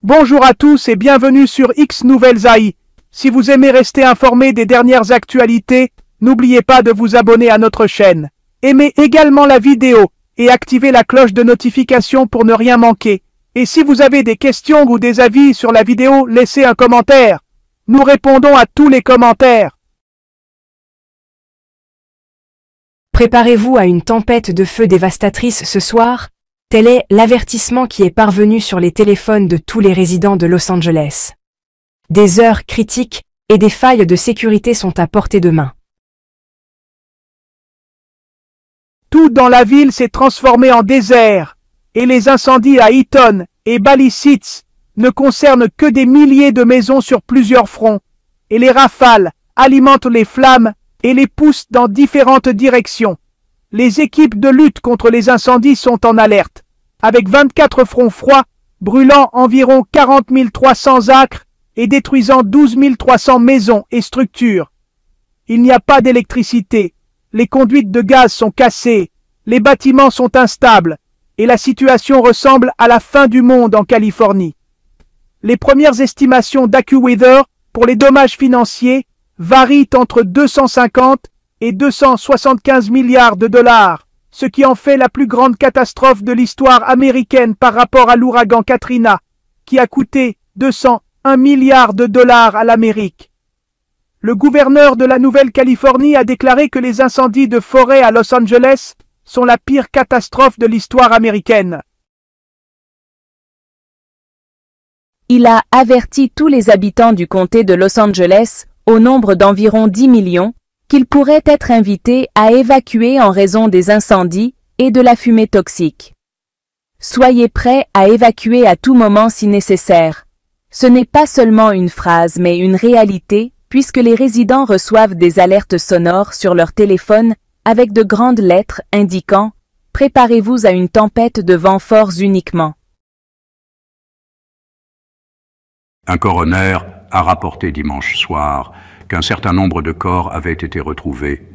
Bonjour à tous et bienvenue sur X Nouvelles AI. Si vous aimez rester informé des dernières actualités, n'oubliez pas de vous abonner à notre chaîne. Aimez également la vidéo et activez la cloche de notification pour ne rien manquer. Et si vous avez des questions ou des avis sur la vidéo, laissez un commentaire. Nous répondons à tous les commentaires. Préparez-vous à une tempête de feu dévastatrice ce soir. Tel est l'avertissement qui est parvenu sur les téléphones de tous les résidents de Los Angeles. Des heures critiques et des failles de sécurité sont à portée de main. Tout dans la ville s'est transformé en désert, et les incendies à Eaton et Palisades ne concernent que des milliers de maisons sur plusieurs fronts, et les rafales alimentent les flammes et les poussent dans différentes directions. Les équipes de lutte contre les incendies sont en alerte, avec 24 fronts froids, brûlant environ 40 300 acres et détruisant 12 300 maisons et structures. Il n'y a pas d'électricité, les conduites de gaz sont cassées, les bâtiments sont instables, et la situation ressemble à la fin du monde en Californie. Les premières estimations d'AccuWeather pour les dommages financiers varient entre 250 et 275 milliards de dollars, ce qui en fait la plus grande catastrophe de l'histoire américaine par rapport à l'ouragan Katrina, qui a coûté 201 milliards de dollars à l'Amérique. Le gouverneur de la Nouvelle-Californie a déclaré que les incendies de forêt à Los Angeles sont la pire catastrophe de l'histoire américaine. Il a averti tous les habitants du comté de Los Angeles, au nombre d'environ 10 millions, qu'ils pourraient être invités à évacuer en raison des incendies et de la fumée toxique. Soyez prêts à évacuer à tout moment si nécessaire. Ce n'est pas seulement une phrase mais une réalité, puisque les résidents reçoivent des alertes sonores sur leur téléphone avec de grandes lettres indiquant « Préparez-vous à une tempête de vents forts uniquement ». Un coroner a rapporté dimanche soir qu'un certain nombre de corps avaient été retrouvés,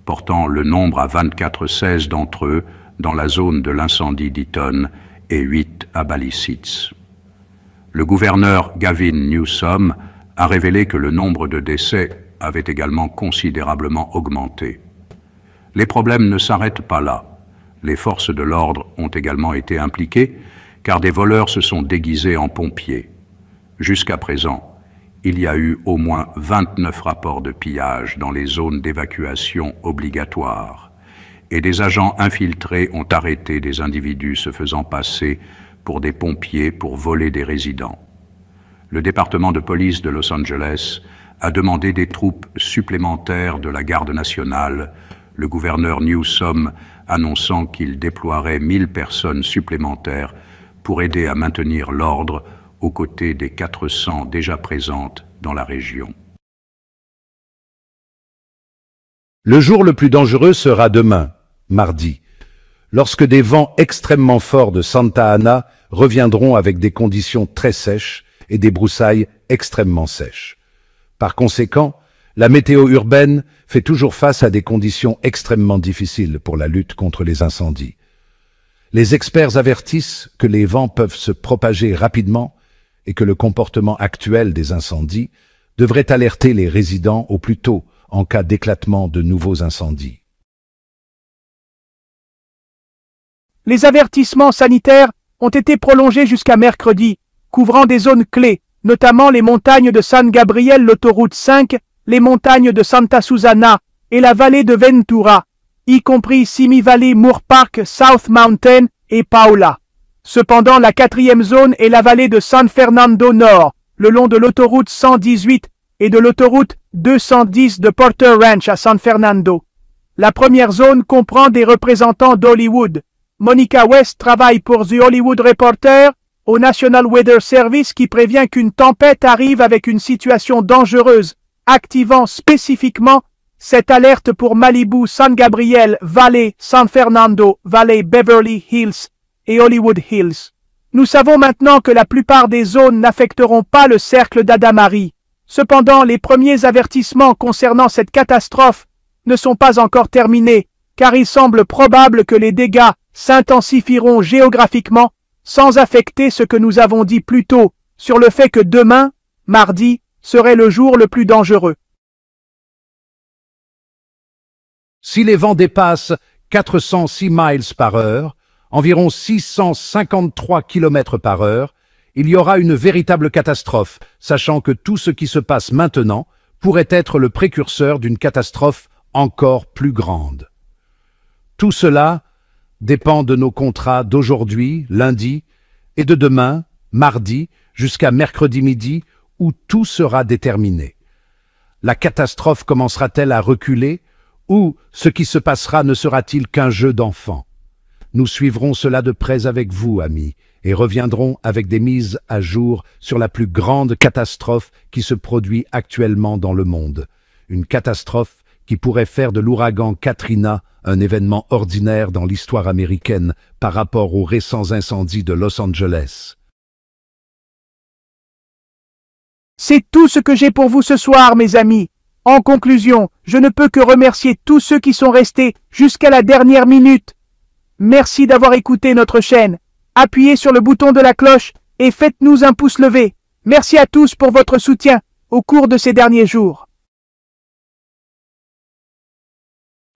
portant le nombre à 16 d'entre eux dans la zone de l'incendie d'Eaton et 8 à Palisades. Le gouverneur Gavin Newsom a révélé que le nombre de décès avait également considérablement augmenté. Les problèmes ne s'arrêtent pas là. Les forces de l'ordre ont également été impliquées, car des voleurs se sont déguisés en pompiers. Jusqu'à présent, il y a eu au moins 29 rapports de pillage dans les zones d'évacuation obligatoires, et des agents infiltrés ont arrêté des individus se faisant passer pour des pompiers pour voler des résidents. Le département de police de Los Angeles a demandé des troupes supplémentaires de la Garde nationale, le gouverneur Newsom annonçant qu'il déploierait 1000 personnes supplémentaires pour aider à maintenir l'ordre aux côtés des 400 déjà présentes dans la région. Le jour le plus dangereux sera demain, mardi, lorsque des vents extrêmement forts de Santa Ana reviendront avec des conditions très sèches et des broussailles extrêmement sèches. Par conséquent, la météo urbaine fait toujours face à des conditions extrêmement difficiles pour la lutte contre les incendies. Les experts avertissent que les vents peuvent se propager rapidement et que le comportement actuel des incendies devrait alerter les résidents au plus tôt en cas d'éclatement de nouveaux incendies. Les avertissements sanitaires ont été prolongés jusqu'à mercredi, couvrant des zones clés, notamment les montagnes de San Gabriel, l'autoroute 5, les montagnes de Santa Susana et la vallée de Ventura, y compris Simi Valley, Moore Park, South Mountain et Paola. Cependant, la 4e zone est la vallée de San Fernando Nord, le long de l'autoroute 118 et de l'autoroute 210 de Porter Ranch à San Fernando. La première zone comprend des représentants d'Hollywood. Monica West travaille pour The Hollywood Reporter, au National Weather Service qui prévient qu'une tempête arrive avec une situation dangereuse, activant spécifiquement cette alerte pour Malibu, San Gabriel, Valley, San Fernando, Valley, Beverly Hills et Hollywood Hills. Nous savons maintenant que la plupart des zones n'affecteront pas le cercle d'Adamari. Cependant, les premiers avertissements concernant cette catastrophe ne sont pas encore terminés, car il semble probable que les dégâts s'intensifieront géographiquement sans affecter ce que nous avons dit plus tôt sur le fait que demain, mardi, serait le jour le plus dangereux. Si les vents dépassent 406 miles par heure, environ 653 km par heure, il y aura une véritable catastrophe, sachant que tout ce qui se passe maintenant pourrait être le précurseur d'une catastrophe encore plus grande. Tout cela dépend de nos contrats d'aujourd'hui, lundi, et de demain, mardi, jusqu'à mercredi midi, où tout sera déterminé. La catastrophe commencera-t-elle à reculer, ou ce qui se passera ne sera-t-il qu'un jeu d'enfant? Nous suivrons cela de près avec vous, amis, et reviendrons avec des mises à jour sur la plus grande catastrophe qui se produit actuellement dans le monde. Une catastrophe qui pourrait faire de l'ouragan Katrina un événement ordinaire dans l'histoire américaine par rapport aux récents incendies de Los Angeles. C'est tout ce que j'ai pour vous ce soir, mes amis. En conclusion, je ne peux que remercier tous ceux qui sont restés jusqu'à la dernière minute. Merci d'avoir écouté notre chaîne. Appuyez sur le bouton de la cloche et faites-nous un pouce levé. Merci à tous pour votre soutien au cours de ces derniers jours.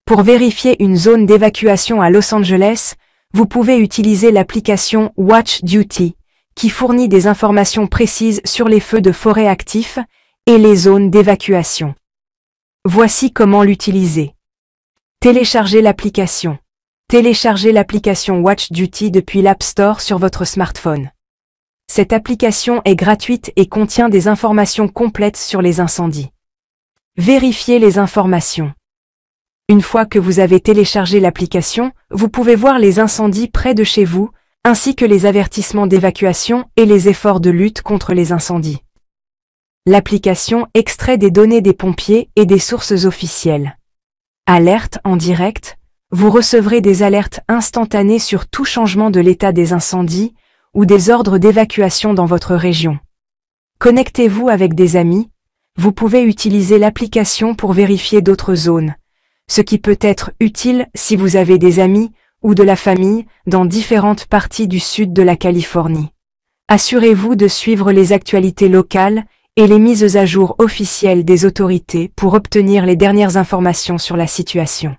Pour vérifier une zone d'évacuation à Los Angeles, vous pouvez utiliser l'application Watch Duty, qui fournit des informations précises sur les feux de forêt actifs et les zones d'évacuation. Voici comment l'utiliser. Téléchargez l'application. Téléchargez l'application Watch Duty depuis l'App Store sur votre smartphone. Cette application est gratuite et contient des informations complètes sur les incendies. Vérifiez les informations. Une fois que vous avez téléchargé l'application, vous pouvez voir les incendies près de chez vous, ainsi que les avertissements d'évacuation et les efforts de lutte contre les incendies. L'application extrait des données des pompiers et des sources officielles. Alerte en direct, vous recevrez des alertes instantanées sur tout changement de l'état des incendies ou des ordres d'évacuation dans votre région. Connectez-vous avec des amis, vous pouvez utiliser l'application pour vérifier d'autres zones, ce qui peut être utile si vous avez des amis ou de la famille dans différentes parties du sud de la Californie. Assurez-vous de suivre les actualités locales et les mises à jour officielles des autorités pour obtenir les dernières informations sur la situation.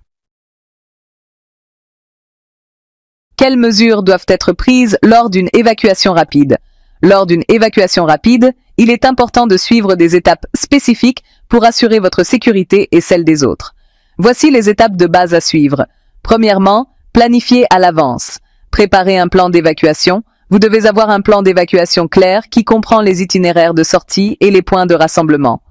Quelles mesures doivent être prises lors d'une évacuation rapide? Lors d'une évacuation rapide, il est important de suivre des étapes spécifiques pour assurer votre sécurité et celle des autres. Voici les étapes de base à suivre. Premièrement, planifier à l'avance. Préparez un plan d'évacuation. Vous devez avoir un plan d'évacuation clair qui comprend les itinéraires de sortie et les points de rassemblement.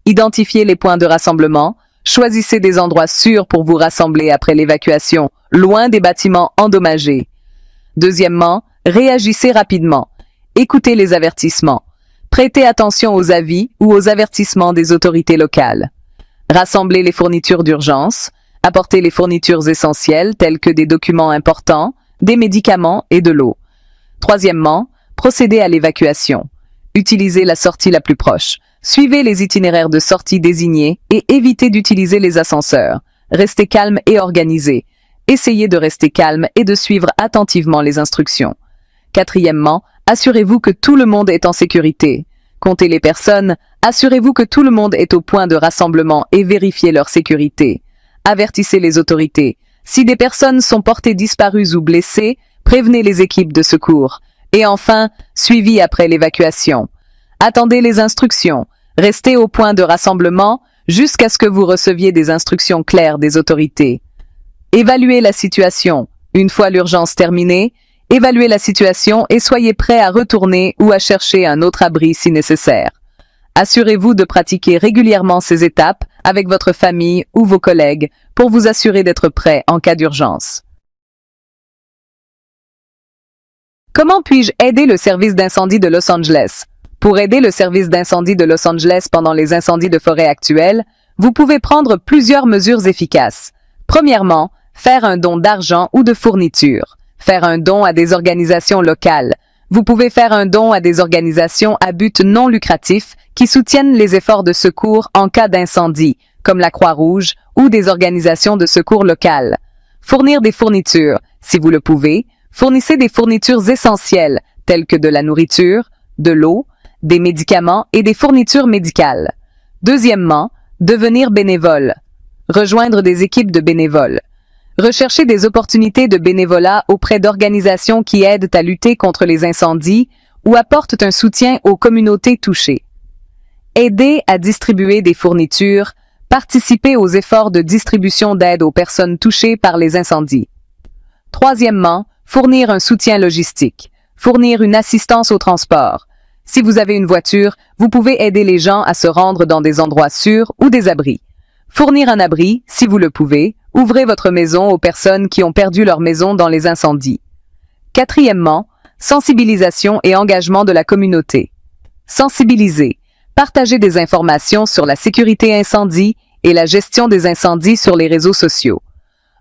Identifiez les points de rassemblement. Choisissez des endroits sûrs pour vous rassembler après l'évacuation, loin des bâtiments endommagés. Deuxièmement, réagissez rapidement. Écoutez les avertissements. Prêtez attention aux avis ou aux avertissements des autorités locales. Rassemblez les fournitures d'urgence. Apportez les fournitures essentielles telles que des documents importants, des médicaments et de l'eau. Troisièmement, procédez à l'évacuation. Utilisez la sortie la plus proche. Suivez les itinéraires de sortie désignés et évitez d'utiliser les ascenseurs. Restez calme et organisé. Essayez de rester calme et de suivre attentivement les instructions. Quatrièmement, assurez-vous que tout le monde est en sécurité. Comptez les personnes, assurez-vous que tout le monde est au point de rassemblement et vérifiez leur sécurité. Avertissez les autorités. Si des personnes sont portées disparues ou blessées, prévenez les équipes de secours. Et enfin, suivi après l'évacuation. Attendez les instructions. Restez au point de rassemblement jusqu'à ce que vous receviez des instructions claires des autorités. Évaluez la situation. Une fois l'urgence terminée, évaluez la situation et soyez prêt à retourner ou à chercher un autre abri si nécessaire. Assurez-vous de pratiquer régulièrement ces étapes avec votre famille ou vos collègues pour vous assurer d'être prêt en cas d'urgence. Comment puis-je aider le service d'incendie de Los Angeles? Pour aider le service d'incendie de Los Angeles pendant les incendies de forêt actuels, vous pouvez prendre plusieurs mesures efficaces. Premièrement, faire un don d'argent ou de fournitures. Faire un don à des organisations locales. Vous pouvez faire un don à des organisations à but non lucratif qui soutiennent les efforts de secours en cas d'incendie, comme la Croix-Rouge ou des organisations de secours locales. Fournir des fournitures. Si vous le pouvez, fournissez des fournitures essentielles, telles que de la nourriture, de l'eau, des médicaments et des fournitures médicales. Deuxièmement, devenir bénévole. Rejoindre des équipes de bénévoles. Rechercher des opportunités de bénévolat auprès d'organisations qui aident à lutter contre les incendies ou apportent un soutien aux communautés touchées. Aider à distribuer des fournitures, participer aux efforts de distribution d'aide aux personnes touchées par les incendies. Troisièmement, fournir un soutien logistique. Fournir une assistance au transport. Si vous avez une voiture, vous pouvez aider les gens à se rendre dans des endroits sûrs ou des abris. Fournir un abri, si vous le pouvez, ouvrez votre maison aux personnes qui ont perdu leur maison dans les incendies. Quatrièmement, sensibilisation et engagement de la communauté. Sensibiliser. Partager des informations sur la sécurité incendie et la gestion des incendies sur les réseaux sociaux.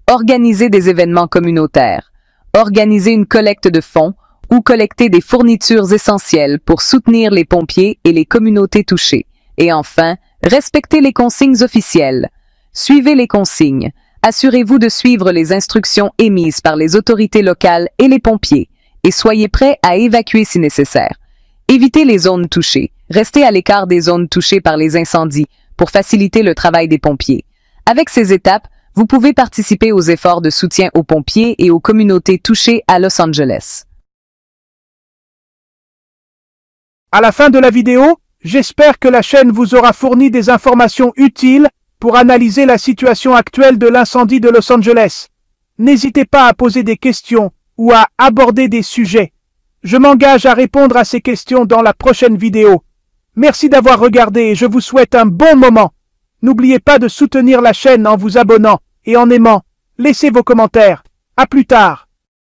Organiser des événements communautaires. Organiser une collecte de fonds ou collecter des fournitures essentielles pour soutenir les pompiers et les communautés touchées. Et enfin, respectez les consignes officielles. Suivez les consignes. Assurez-vous de suivre les instructions émises par les autorités locales et les pompiers, et soyez prêts à évacuer si nécessaire. Évitez les zones touchées. Restez à l'écart des zones touchées par les incendies pour faciliter le travail des pompiers. Avec ces étapes, vous pouvez participer aux efforts de soutien aux pompiers et aux communautés touchées à Los Angeles. À la fin de la vidéo, j'espère que la chaîne vous aura fourni des informations utiles pour analyser la situation actuelle de l'incendie de Los Angeles. N'hésitez pas à poser des questions ou à aborder des sujets. Je m'engage à répondre à ces questions dans la prochaine vidéo. Merci d'avoir regardé et je vous souhaite un bon moment. N'oubliez pas de soutenir la chaîne en vous abonnant et en aimant. Laissez vos commentaires. À plus tard.